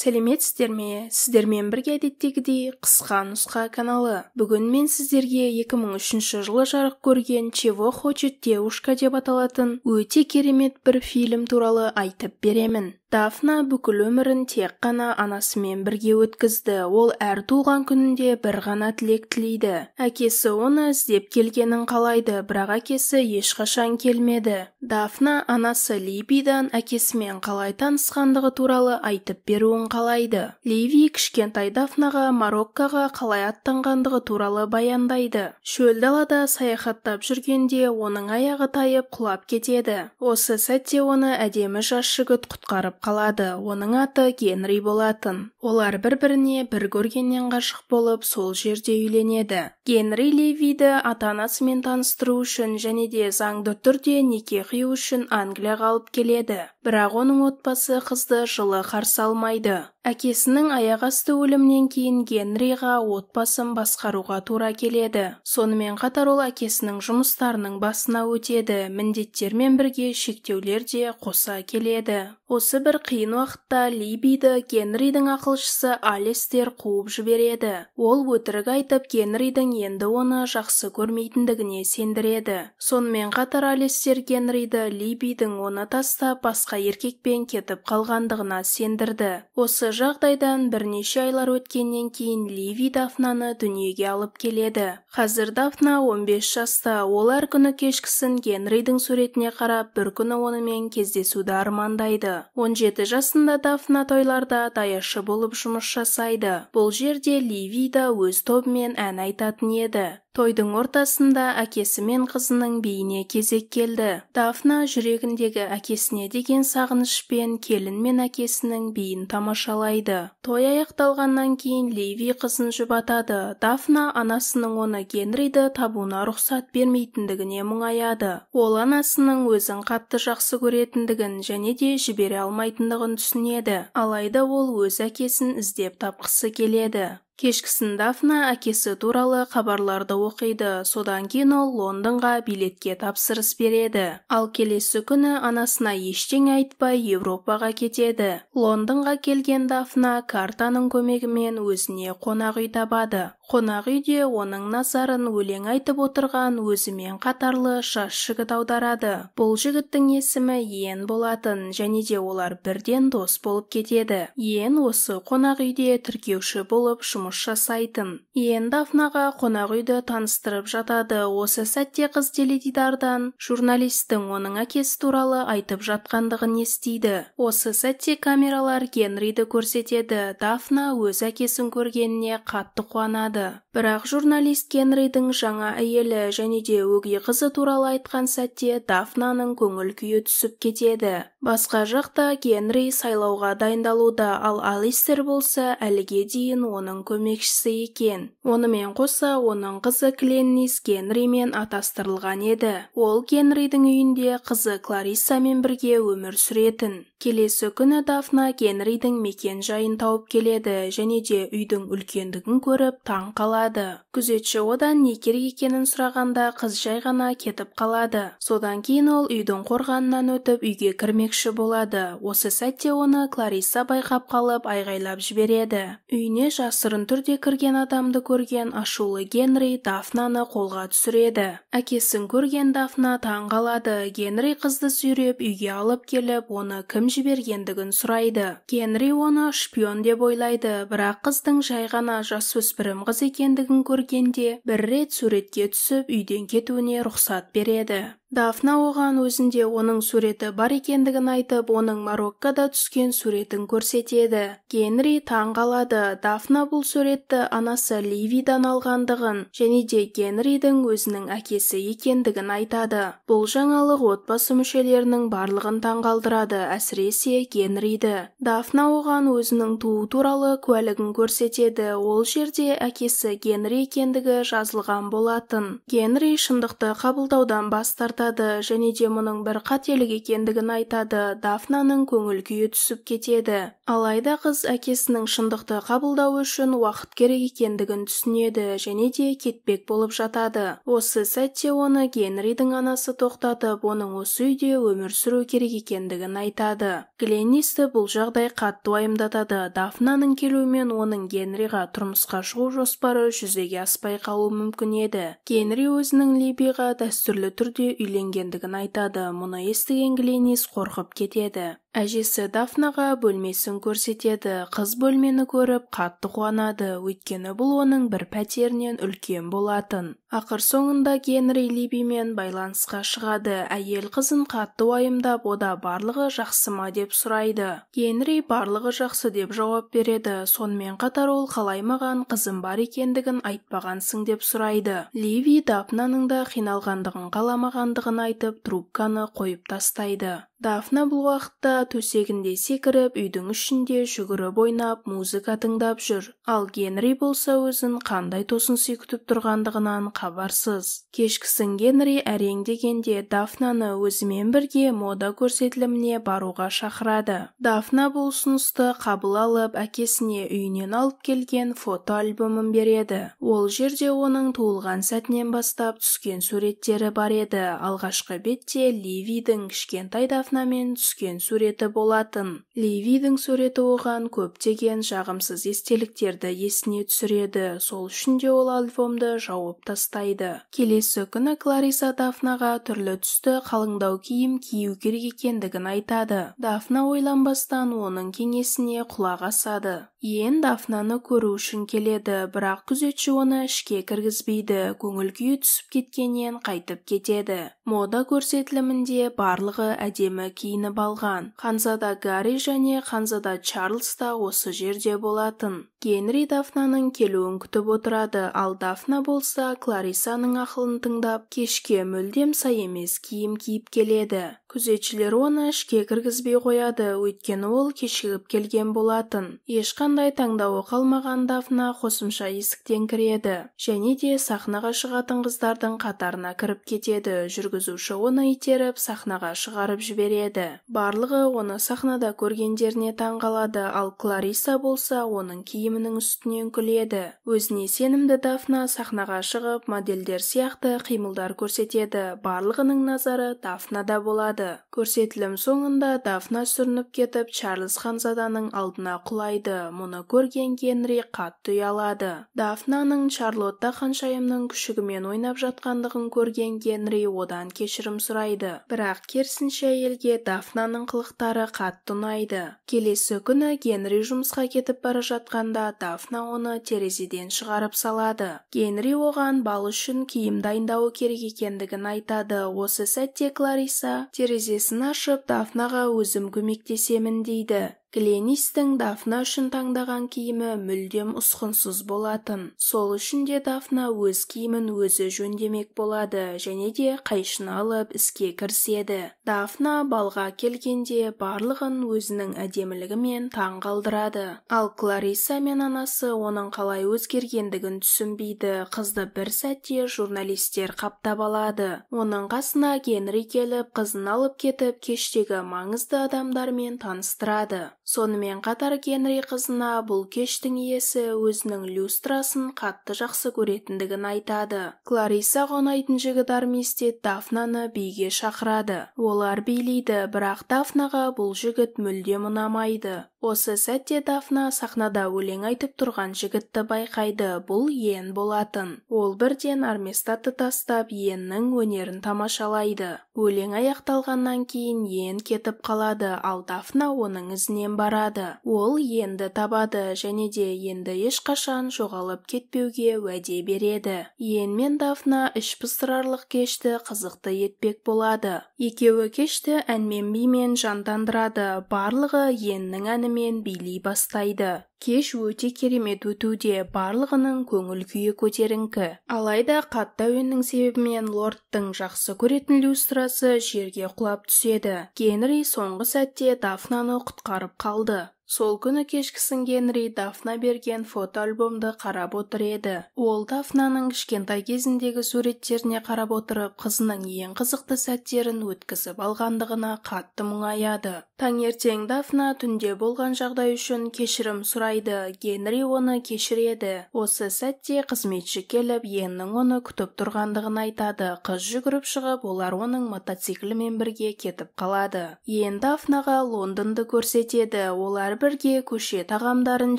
Сәлеметсіздер ме? Сіздермен бірге әдеттегідей қысқа нұсқа каналы. Бүгін мен сіздерге 2003 жылы жарық көрген «Чего хочет девушка» деп аталатын өте керемет бір фильм туралы айтып беремін. Дафна бүкіл өмірін тек қана анасымен бірге өткізді. Ол әр туған күнінде бір ғана тілек тілейді. Әкесі оны іздеп келгенін қалайды, бірақ әкесі ешқашан келмеді. Дафна анасы Ливидан әкесімен қалай танысқандығы туралы айтып беруін қалайды. Ливи кішкентай Дафнаға Мароккоға қалай аттанғандығы туралы баяндайды. Шөл далада саяхаттап жүргенде оның аяғы тайып құлап кетеді. Осы сәтте оны әдемі жас жігіт құтқарып қалады. Оның аты Генри болатын. Олар бір-біріне бір көргеннен ғашық болып, сол жерде үйленеді. Генри Ливиді ата-анасымен таныстыру үшін және де заңды түрде неке қию үшін Англияға алып келеді. Бірақ оның отбасы қызды жылы қарсы алмайды. Әкесінің аяқ асты өлімнен кейін Генриға отбасын басқаруға тура келеді. Сонымен қатар ол әкесінің жұмыстарының басына өтеді. Міндеттермен бірге шектеулер де қоса келеді. Осы бір қиын уақытта Ливиді Генридің ақылшысы Алистер қуып жібереді. Ол өтірік айтып Генридің енді оны жақсы көрмейтіндігіне сендіреді. Сонымен қатар Алистер Генриді Ливидің оны тастап басқа еркекпен кетіп қалғандығына сендірді. Осы жағдайдан бірнеше айлар өткеннен кейін Ливи Дафнаны дүниеге алып келеді. Қазір Дафна 15 жаста. Ол әр күні кешкісін Генридің суретіне қарап, бір күні онымен кездесуді армандайды. 17 жасында Дафна тойларда даяшы болып жұмыс жасайды. Бұл жерде Ливи да өз тобымен ән айтатын еді. Тойдың ортасында әкесі мен қызының биіне кезек келді. Дафна жүрегіндегі әкесіне деген сағынышпен келін мен әкесінің биін тамашалайды. Той аяқталғаннан кейін Ливи қызын жұбатады. Дафна анасының оны Генриді табуына рұқсат бермейтіндігіне мұңаяды. Ол анасының өзін қатты жақсы көретіндігін және де жібере алмайтындығын түсінеді. Алайда ол өз әкесін іздеп тапқысы келеді. Кешкісін Дафна әкесі туралы хабарларды оқиды. Содан кейін ол Лондонға билетке тапсырыс береді. Ал келесі күні анасына ештеңе айтпай Европаға кетеді. Лондонға келген Дафна картаның көмегімен өзіне қонақ үй табады. Қонақ үйде оның назарын өлең айтып отырған өзімен қатарлы жас жігіт аударады. Бұл жігіттің есімі Иен болатын және де олар бірден дос болып кетеді. Иен осы қонақ үйде тіркеуші болып жұмыс жасайтын. Иен Дафнаға қонақ үйді таныстырып жатады. Осы сәтте қыз теледидардан журналистің оның әкесі туралы айтып жатқандығын естиді. Осы сәтте камералар Генриді көрсетеді. Дафна өз әкесін көргеніне қатты қуанады. Бірақ журналист Генридің жаңа әйелі және де өгей қызы туралы айтқан сәтте Дафнаның көңіл күйі түсіп кетеді. Басқа жақта Генри сайлауға дайындалуда, ал Алистер болса әліге дейін оның көмекшісі екен. Онымен қоса оның қызы Кленнис Генримен атастырылған еді. Ол Генридің үйінде қызы Клариссамен бірге өмір сүретін. Келесі күні Дафна Генридің мекен жайын тауып келеді және де үйдің үлкендігін көріп таң қалады. Күзетші одан не керек екенін сұрағанда қыз жай ғана кетіп қалады. Содан кейін ол үйдің қорғанынан өтіп үйге кірмекші болады. Осы сәтте оны Кларисса байқап қалып айғайлап жібереді. Үйіне жасырын түрде кірген адамды көрген ашулы Генри Дафнаны қолға түсіреді. Әкесін көрген Дафна таң қалады. Генри қызды сүйреп үйге алып келіп, оны кім жібергендігін сұрайды. Генри оны шпион деп ойлайды, бірақ қыздың жай ғана жасөспірім қыз екендігін көргенде бір рет суретке түсіп үйден кетуіне рұқсат береді. Дафна оған өзінде оның суреті бар екендігін айтып, оның Мароккода түскен суретін көрсетеді. Генри таң қалады. Дафна бұл суретті анасы Ливидан алғандығын және де Генридің өзінің әкесі екендігін айтады. Бұл жаңалық отбасы мүшелерінің барлығын таң қалдырады, әсіресе Генриді. Дафна оған өзінің туу туралы куәлігін көрсетеді. Ол жерде әкесі Генри екендігі жазылған болатын. Генри шындықты қабылдаудан бас тартады. жатады және де мұның бір қателік екендігін айтады. Дафнаның көңіл күйі түсіп кетеді. Алайда қыз әкесінің шындықты қабылдау үшін уақыт керек екендігін түсінеді және де кетпек болып жатады. Осы сәтте оны Генридің анасы тоқтатып, оның осы үйде өмір сүру керек екендігін айтады. Гленнисті бұл жағдай қатты уайымдатады. Дафнаның келуімен оның Генриға тұрмысқа шығу жоспары жүзеге аспай қалуы мүмкін еді. Генри өзінің Либиға дәстүрлі түрде үйленгендігін айтады. Мұны естіген Гленнис қорқып кетеді. Әжесі Дафнаға бөлмесін көрсетеді. Қыз бөлмені көріп қатты қуанады, өйткені бұл оның бір пәтерінен үлкен болатын. Ақыр соңында Генри Либимен байланысқа шығады. Әйел қызын қатты уайымдап, ода барлығы жақсы ма деп сұрайды. Генри барлығы жақсы деп жауап береді. Сонымен қатар ол қалай маған қызым бар екендігін айтпағансың деп сұрайды. Ливи Дафнаның да қиналғандығын қаламағандығын айтып, трубканы қойып тастайды. Дафна бұл уақытта төсегінде секіріп, үйдің ішінде жүгіріп ойнап, музыка тыңдап жүр. Ал Генри болса өзін қандай тосын сый күтіп тұрғандығынан қабарсыз. Кешкісін Генри әрең дегенде Дафнаны өзімен бірге мода көрсетіліміне баруға шақырады. Дафна бұл ұсынысты қабыл алып, әкесіне үйінен алып келген фото альбомын береді. Ол жерде оның туылған сәтінен бастап түскен суреттері бар еді. Алғашқы бетте Ливидің кішкентай Дафнамен түскен суреті болатын. Ливидің суреті оған көптеген жағымсыз естеліктерді есіне түсіреді. Сол үшін де ол альбомды жауып тастайды. Келесі күні Клариса Дафнаға түрлі түсті қалыңдау киім кию керек екендігін айтады. Дафна ойланбастан оның кеңесіне құлақ асады. Иен Дафнаны көру үшін келеді, бірақ күзетші оны ішке кіргізбейді. Көңіл күйі түсіп кеткеннен қайтып кетеді. Мода көрсетілімінде барлығы әдемі киініп алған. Ханзада Гарри және Ханзада Чарльз да осы жерде болатын. Генри Дафнаның келуін күтіп отырады, ал Дафна болса Кларисаның ақылын тыңдап, кешке мүлдем сай емес киім киіп келеді. Күзетшілер оны ішке кіргізбей қояды, өйткені ол кешігіп келген болатын. Ешқандай таңдауы қалмаған Дафна қосымша есіктен кіреді, және де сахнаға шығатын қыздардың қатарына кіріп кетеді. Жүргізуші оны итеріп, сахнаға шығарып жібереді. Барлығы оны сахнада көргендеріне таңғалады, ал Клариса болса оның киімінің үстінен күледі. Өзіне сенімді Дафна сахнаға шығып, модельдер сияқты қимылдар көрсетеді. Барлығының назары Дафнада болады. Көрсетілім соңында Дафна сүрініп кетіп, Чарльз Ханзаданың алдына құлайды. Мұны көрген Генри қатты ұялады. Дафнаның Шарлотта ханшайымның күшігімен ойнап жатқандығын көрген Генри одан кешірім сұрайды. Бірақ керісінше әйелге Дафнаның қылықтары қатты ұнайды. Келесі күні Генри жұмысқа кетіп бара жатқанда Дафна оны терезеден шығарып салады. Генри оған бал үшін киім дайындауы керек екендігін айтады. Осы сәтте Клариса терезесін ашып, Дафнаға өзім көмектесемін дейді. Гленнистің Дафна үшін таңдаған киімі мүлдем ұсқынсыз болатын. Сол үшін де Дафна өз киімін өзі жөндемек болады және де қайшыны алып іске кіріседі. Дафна балға келгенде барлығын өзінің әдемілігімен таң қалдырады. Ал Клариса мен анасы оның қалай өзгергендігін түсінбейді. Қызды бір сәтте журналистер қаптап алады. Оның қасына Генри келіп, қызын алып кетіп, кештегі маңызды адамдармен таныстырады. Сонымен қатар Генри қызына бұл кештің иесі өзінің люстрасын қатты жақсы көретіндігін айтады. Клариса қонайтын жігіт армистет Дафнаны биге шақырады. Олар билейді, бірақ Дафнаға бұл жігіт мүлдем ұнамайды. Осы сәтте Дафна сахнада өлең айтып тұрған жігітті байқайды. Бұл Иен болатын. Ол бірден армистатты тастап Иеннің өнерін тамашалайды. Өлең аяқталғаннан кейін Иен кетіп қалады, ал Дафна оның ізінен барады. Ол Иенді табады және де енді ешқашан жоғалып кетпеуге уәде береді. Иен мен Дафна іш пыстырарлық кешті қызықты етпек болады. Екеуі кешті әнмен бимен жандандырады. Барлығы Иеннің әнімен билей бастайды. Кеш өте керемет өтуде, барлығының көңіл күйі көтеріңкі. Алайда қатты әуеннің себебімен лордтың жақсы көретін люстрасы жерге құлап түседі. Генри соңғы сәтте Дафнаны құтқарып қалды. Сол күні кешкісін Генри Дафна берген фотоальбомды қарап отыр еді. Ол Дафнаның кішкентай кезіндегі суреттеріне қарап отырып, қызының ең қызықты сәттерін өткізіп алғандығына қатты мұңаяды. Таңертең Дафна түнде болған жағдай үшін кешірім сұрайды. Генри оны кешіреді. Осы сәтте қызметші келіп, Йеннің оны күтіп тұрғандығын айтады. Қыз жүгіріп шығып, олар оның мотоциклімен бірге кетіп қалады. Йен Дафнаға Лондонды көрсетеді. Олар бірге көше тағамдарын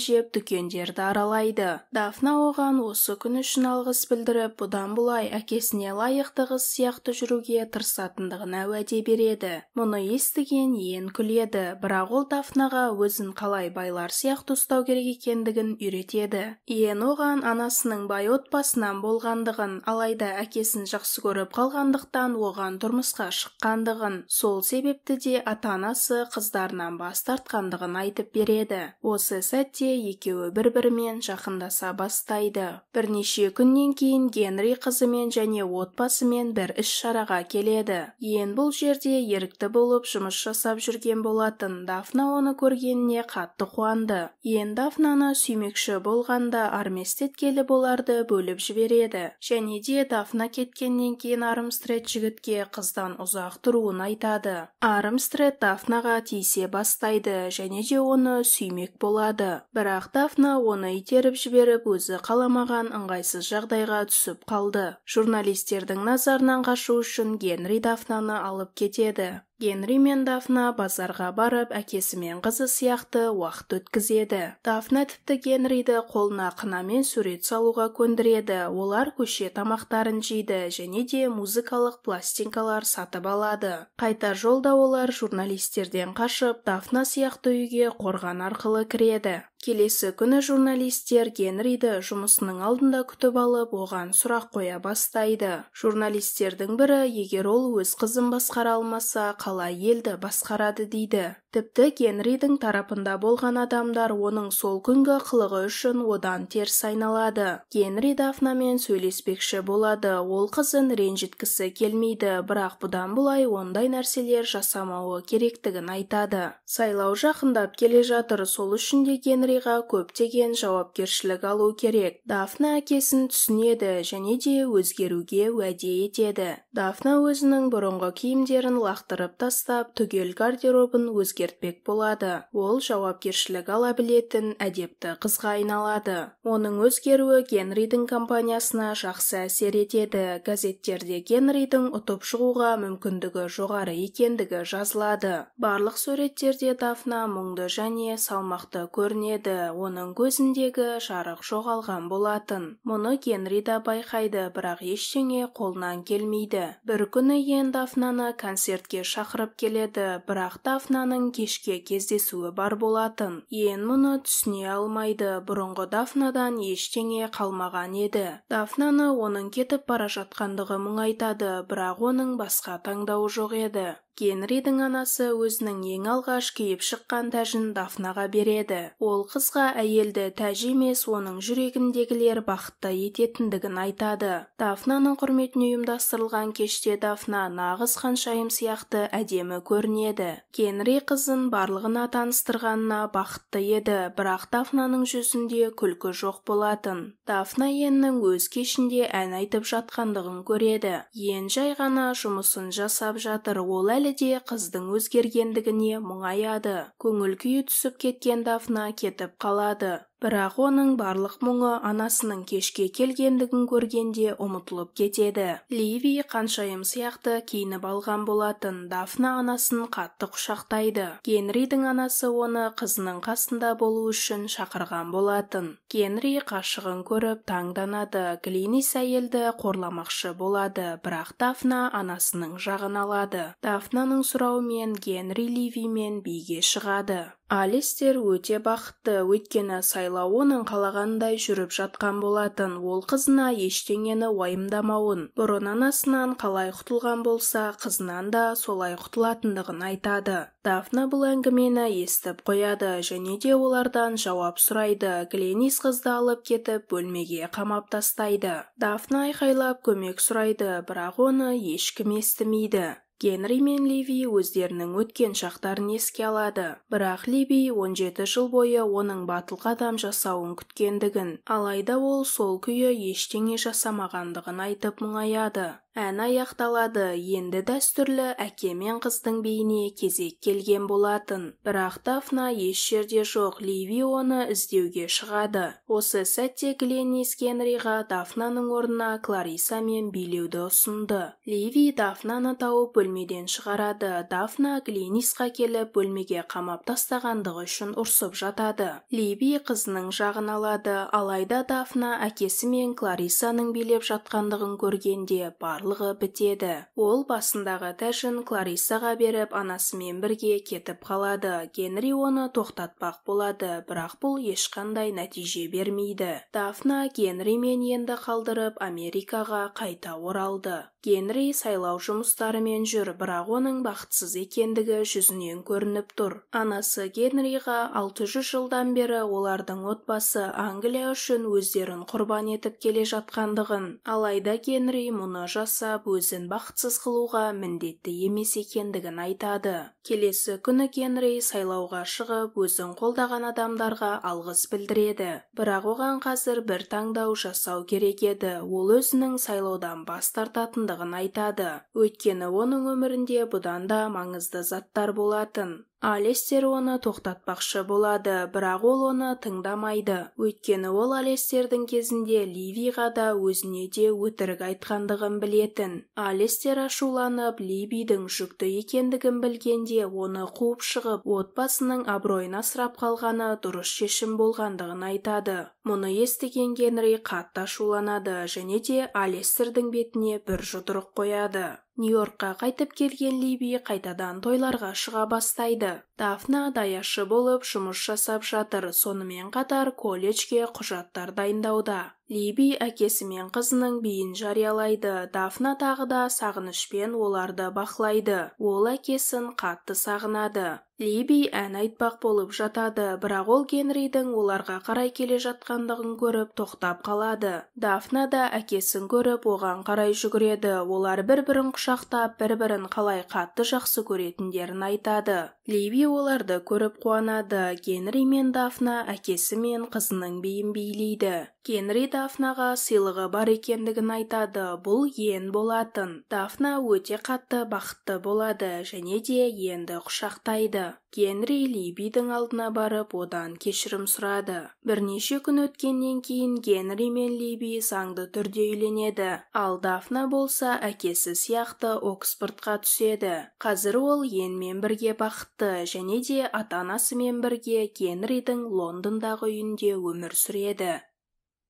жеп, дүкендерді аралайды. Дафна оған осы күн үшін алғыс білдіріп, бұдан бұлай әкесіне лайықты қыз сияқты жүруге тырысатындығына уәде береді. Мұны естіген Йен күледі, бірақ ол Дафнаға өзін қалай байлар сияқты ұстау керек екендігін үйретеді. Йен оған анасының бай отбасынан болғандығын, алайда әкесін жақсы көріп қалғандықтан оған тұрмысқа шыққандығын, сол себепті де ата-анасы қыздарынан бас тартқандығын айтып береді. Осы сәтте екеуі бір-бірімен жақындаса бастайды. Бірнеше күннен кейін Генри қызымен және отбасымен бір іс-шараға келеді. Йен бұл жерде ерікті болып жұмыс жасап жүрген болатын. Дафна оны көргеніне қатты қуанды. Йен Дафнаны сүймекші болғанда Армистед келіп оларды бөліп жібереді. Және де Дафна кеткеннен кейін Армстред жігітке қыздан ұзақ тұруын айтады. Армстред Дафнаға тиісе бастайды және де оны сүймек болады. Бірақ Дафна оны итеріп жіберіп, өзі қаламаған ыңғайсыз жағдайға түсіп қалды. Журналистердің назарынан қашу үшін Генри Дафнаны алып кетеді. Генри мен Дафна базарға барып, әкесі мен қызы сияқты уақыт өткізеді. Дафна тіпті Генриді қолына қынамен сурет салуға көндіреді. Олар көше тамақтарын жейді және де музыкалық пластинкалар сатып алады. Қайтар жолда олар журналистерден қашып, Дафна сияқты үйге қорған арқылы кіреді. Келесі күні журналистер Генриді жұмысының алдында күтіп алып, оған сұрақ қоя бастайды. Журналистердің бірі, егер ол өз қызын басқара алмаса, қалай елді басқарады дейді. Тіпті Генридің тарапында болған адамдар оның сол күнгі қылығы үшін одан теріс айналады. Генри Дафнамен сөйлеспекші болады. Ол қызын ренжіткісі келмейді, бірақ бұдан бұлай ондай нәрселер жасамауы керектігін айтады. Сайлау жақындап келе жатыр, сол үшін де Генриға көптеген жауапкершілік алу керек. Дафна әкесін түсінеді және де өзгеруге уәде етеді. Дафна өзінің бұрынғы киімдерін лақтырып тастап, түгел гардеробын өзгертпек болады. Ол жауапкершілік ала білетін әдепті қызға айналады. Оның өзгеруі Генридің компаниясына жақсы әсер етеді. Газеттерде Генридің ұтып шығуға мүмкіндігі жоғары екендігі жазылады. Барлық суреттерде Дафна мұңды және салмақты көрінеді. Оның көзіндегі жарық жоғалған болатын. Мұны Генри да байқайды, бірақ ештеңе қолынан келмейді. Бір күні Йен Дафнаны концертке шақырып келеді, бірақ Дафнаның кешке кездесуі бар болатын. Йен мұны түсіне алмайды, бұрынғы Дафнадан ештеңе қалмаған еді. Дафнаны оның кетіп бара жатқандығы мұңайтады, бірақ оның басқа таңдауы жоқ еді. Генридің анасы өзінің ең алғаш киіп шыққан тәжін Дафнаға береді. Ол қызға әйелді тәж емес, оның жүрегіндегілер бақытты ететіндігін айтады. Дафнаның құрметіне ұйымдастырылған кеште Дафна нағыз ханшайым сияқты әдемі көрінеді. Генри қызын барлығына таныстырғанына бақытты еді, бірақ Дафнаның жүзінде күлкі жоқ болатын. Дафна Йеннің өз кешінде ән айтып жатқандығын көреді. Йен жай ғана жұмысын жасап жатыр, ол әлі де қыздың өзгергендігіне мұңаяды. Көңіл күйі түсіп кеткен Дафна кетіп қалады. Бірақ оның барлық мұңы анасының кешке келгендігін көргенде ұмытылып кетеді. Ливи қаншайым сияқты киініп алған болатын. Дафна анасын қатты құшақтайды. Генридің анасы оны қызының қасында болу үшін шақырған болатын. Генри қашығын көріп таңданады. Глинис әйелді қорламақшы болады, бірақ Дафна анасының жағын алады. Дафнаның сұрауымен Генри Ливимен биге шығады. Алистер өте бақытты, өйткені сайлау оның қалағандай жүріп жатқан болатын. Ол қызына ештеңені уайымдамауын, бұрын анасынан қалай құтылған болса, қызынан да солай құтылатындығын айтады. Дафна бұл әңгімені естіп қояды және де олардан жауап сұрайды. Глинис қызды алып кетіп, бөлмеге қамап тастайды. Дафна айқайлап көмек сұрайды, бірақ оны ешкім естімейді. Генри мен Ливи өздерінің өткен шақтарын еске алады, бірақ Ливи 17 жыл бойы оның батыл қадам жасауын күткендігін, алайда ол сол күйі ештеңе жасамағандығын айтып мұңаяды. Ән аяқталады, енді дәстүрлі әке мен қыздың биіне кезек келген болатын. Бірақ Дафна еш жерде жоқ, Ливи оны іздеуге шығады. Осы сәтте Гленнис Генриға Дафнаның орнына Клариса мен билеуді ұсынды. Ливи Дафнаны тауып бөлмеден шығарады. Дафна Гленнисқа келіп бөлмеге қамап тастағандығы үшін ұрсып жатады. Ливи қызының жағын алады, алайда Дафна әкесі мен Кларисаның билеп жатқандығын көргенде барлығы бітеді. Ол басындағы тәжін Кларисаға беріп, анасымен бірге кетіп қалады. Генри оны тоқтатпақ болады, бірақ бұл ешқандай нәтиже бермейді. Дафна Генримен енді қалдырып Америкаға қайта оралды. Генри сайлау жұмыстарымен жүр, бірақ оның бақытсыз екендігі жүзінен көрініп тұр. Анасы Генриға 600 жылдан бері олардың отбасы Англия үшін өздерін құрбан етіп келе жатқандығын, алайда Генри мұны жасап, өзін бақытсыз қылуға міндетті емес екендігін айтады. Келесі күні Генри сайлауға шығып, өзін қолдаған адамдарға алғыс білдіреді. Бірақ оған қазір бір таңдау жасау керек еді. Ол өзінің сайлаудан бас тартатындығын айтады. Өйткені оның өмірінде бұдан да маңызды заттар болатын. Алестер оны тоқтатпақшы болады, бірақ ол оны тыңдамайды. Өйткені ол Алестердің кезінде Ливиға да өзіне де өтірік айтқандығын білетін. Алестер ашуланып, Ливидің жүкті екендігін білгенде оны қуып шығып, отбасының абыройын асырап қалғаны дұрыс шешім болғандығын айтады. Мұны естіген Генри қатты ашуланады және де Алестердің бетіне бір жұдырық қояды. Нью-Йоркқа қайтып келген Ливи қайтадан тойларға шыға бастайды. Дафна даяшы болып жұмыс жасап жатыр, сонымен қатар колледжге құжаттар дайындауда. Ливи әкесі мен қызының биін жариялайды. Дафна тағы да сағынышпен оларды бақылайды. Ол әкесін қатты сағынады. Ливи ән айтпақ болып жатады, бірақ ол Генридің оларға қарай келе жатқандығын көріп тоқтап қалады. Дафна да әкесін көріп оған қарай жүгіреді. Олар бір-бірін құшақтап, бір-бірін қалай қатты жақсы көретіндерін айтады. Ливи оларды көріп қуанады. Генри мен Дафна әкесі мен қызының биін билейді. Генри Дафнаға сыйлығы бар екендігін айтады. Бұл ен болатын. Дафна өте қатты бақытты болады және де енді құшақтайды. Генри Ливидің алдына барып, одан кешірім сұрады. Бірнеше күн өткеннен кейін Генри мен Ливи заңды түрде үйленеді. Ал Дафна болса әкесі сияқты Оксфордқа түседі. Қазір ол енмен бірге бақытты және де ата-анасымен бірге Генридің Лондондағы үйінде өмір сүреді.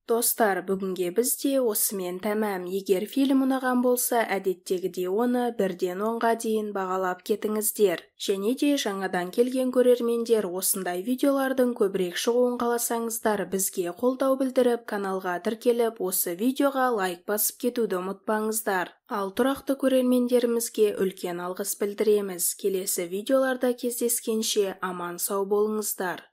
Достар, бүгінге бізде осымен тәмам. Егер фильм ұнаған болса, әдеттегідей оны 1-ден 10-ға дейін бағалап кетіңіздер. Және де жаңадан келген көрермендер, осындай видеолардың көбірек шығуын қаласаңыздар, бізге қолдау білдіріп, каналға тіркеліп, осы видеоға лайк басып кетуді ұмытпаңыздар. Ал тұрақты көрермендерімізге үлкен алғыс білдіреміз. Келесі видеоларда кездескенше аман сау болыңыздар.